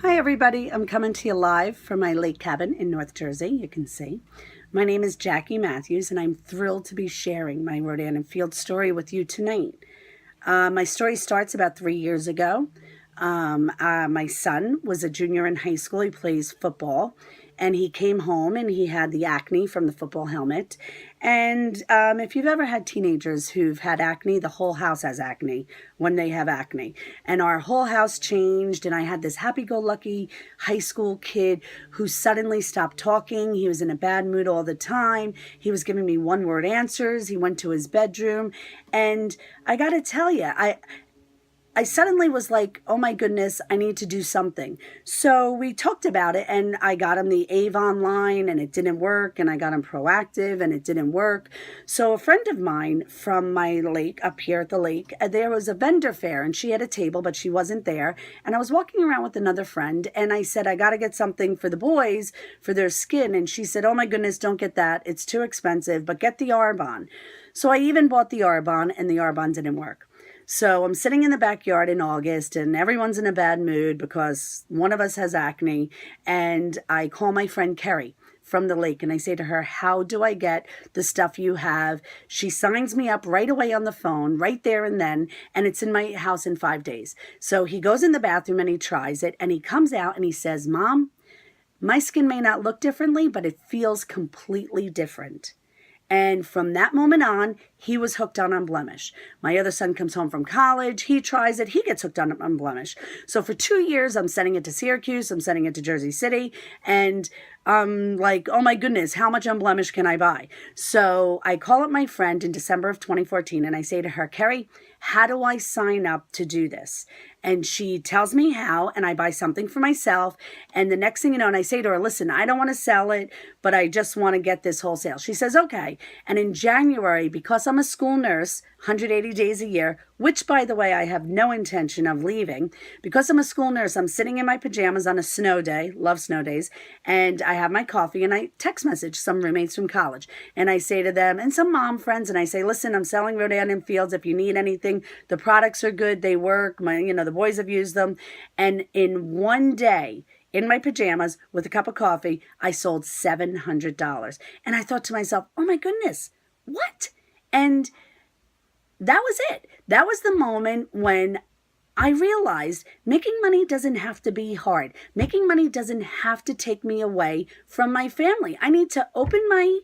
Hi everybody, I'm coming to you live from my lake cabin in North Jersey, you can see. My name is Jackie Matthews and I'm thrilled to be sharing my Rodan and Field story with you tonight. My story starts about 3 years ago. My son was a junior in high school. He plays football, and he came home and he had the acne from the football helmet. And if you've ever had teenagers who've had acne, the whole house has acne when they have acne. And our whole house changed, and I had this happy-go-lucky high school kid who suddenly stopped talking. He was in a bad mood all the time. He was giving me one-word answers. He went to his bedroom, and I got to tell you, I suddenly was like, oh my goodness, I need to do something. So we talked about it, and I got him the Avon line and it didn't work, and I got him Proactive and it didn't work. So a friend of mine from my lake up here at the lake, there was a vendor fair and she had a table, but she wasn't there. And I was walking around with another friend and I said, I got to get something for the boys for their skin. And she said, oh my goodness, don't get that. It's too expensive, but get the Arbonne. So I even bought the Arbonne, and the Arbonne didn't work. So I'm sitting in the backyard in August and everyone's in a bad mood because one of us has acne. And I call my friend Kerry from the lake and I say to her, how do I get the stuff you have? She signs me up right away on the phone, right there and then, and it's in my house in 5 days. So he goes in the bathroom and he tries it and he comes out and he says, Mom, my skin may not look differently, but it feels completely different. And from that moment on, he was hooked on Unblemished. My other son comes home from college. He tries it. He gets hooked on Unblemished. So for 2 years, I'm sending it to Syracuse. I'm sending it to Jersey City. And I'm like, oh my goodness, how much Unblemished can I buy? So I call up my friend in December of 2014 and I say to her, Kerry, how do I sign up to do this? And she tells me how, and I buy something for myself. And the next thing you know, and I say to her, listen, I don't want to sell it, but I just want to get this wholesale. She says, okay. And in January, because I'm a school nurse, 180 days a year, which, by the way, I have no intention of leaving. Because I'm a school nurse, I'm sitting in my pajamas on a snow day, love snow days, and I have my coffee, and I text message some roommates from college. And I say to them, and some mom friends, and I say, listen, I'm selling Rodan and Fields. If you need anything, the products are good, they work, the boys have used them. And in one day, in my pajamas with a cup of coffee, I sold $700. And I thought to myself, oh my goodness, what? And that was it. That was the moment when I realized making money doesn't have to be hard. Making money doesn't have to take me away from my family. I need to open my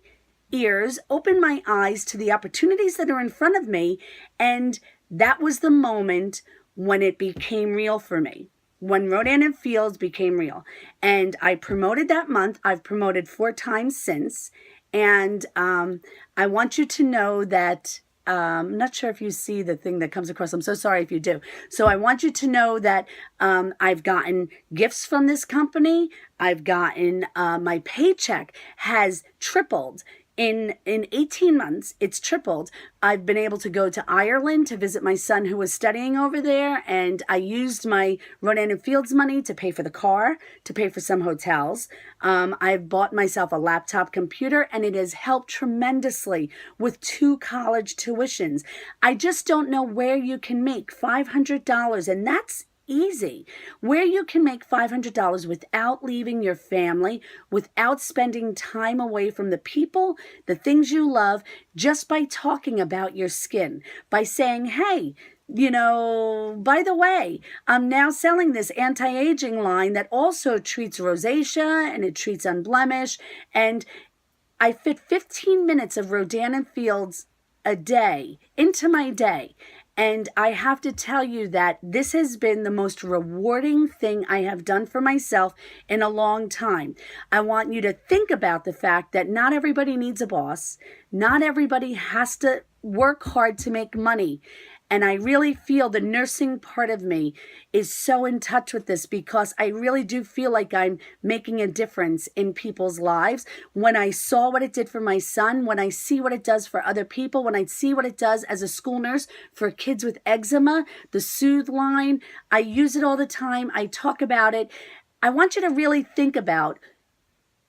ears, open my eyes to the opportunities that are in front of me. And that was the moment when it became real for me. When Rodan and Fields became real. And I promoted that month. I've promoted 4 times since. And I want you to know that I'm not sure if you see the thing that comes across. I'm so sorry if you do. So I want you to know that I've gotten gifts from this company. I've gotten my paycheck has tripled. In 18 months, it's tripled. I've been able to go to Ireland to visit my son who was studying over there, and I used my Rodan and Fields money to pay for the car, to pay for some hotels. I've bought myself a laptop computer, and it has helped tremendously with 2 college tuitions. I just don't know where you can make $500, and that's easy. Where you can make $500 without leaving your family, without spending time away from the people, the things you love, just by talking about your skin, by saying, hey, by the way, I'm now selling this anti-aging line that also treats rosacea and it treats Unblemished. And I fit 15 minutes of Rodan and Fields a day into my day. And I have to tell you that this has been the most rewarding thing I have done for myself in a long time. I want you to think about the fact that not everybody needs a boss. Not everybody has to work hard to make money. And I really feel the nursing part of me is so in touch with this because I really do feel like I'm making a difference in people's lives. When I saw what it did for my son, when I see what it does for other people, when I see what it does as a school nurse for kids with eczema, the Soothe line, I use it all the time. I talk about it. I want you to really think about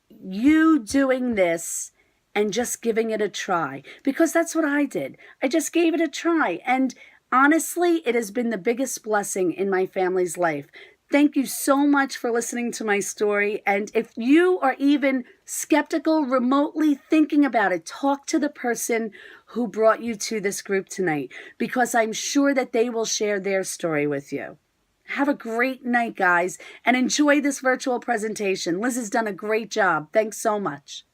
you doing this and just giving it a try, because that's what I did. I just gave it a try, and honestly, it has been the biggest blessing in my family's life. Thank you so much for listening to my story. And if you are even skeptical, remotely thinking about it, talk to the person who brought you to this group tonight, because I'm sure that they will share their story with you. Have a great night, guys, and enjoy this virtual presentation. Liz has done a great job. Thanks so much.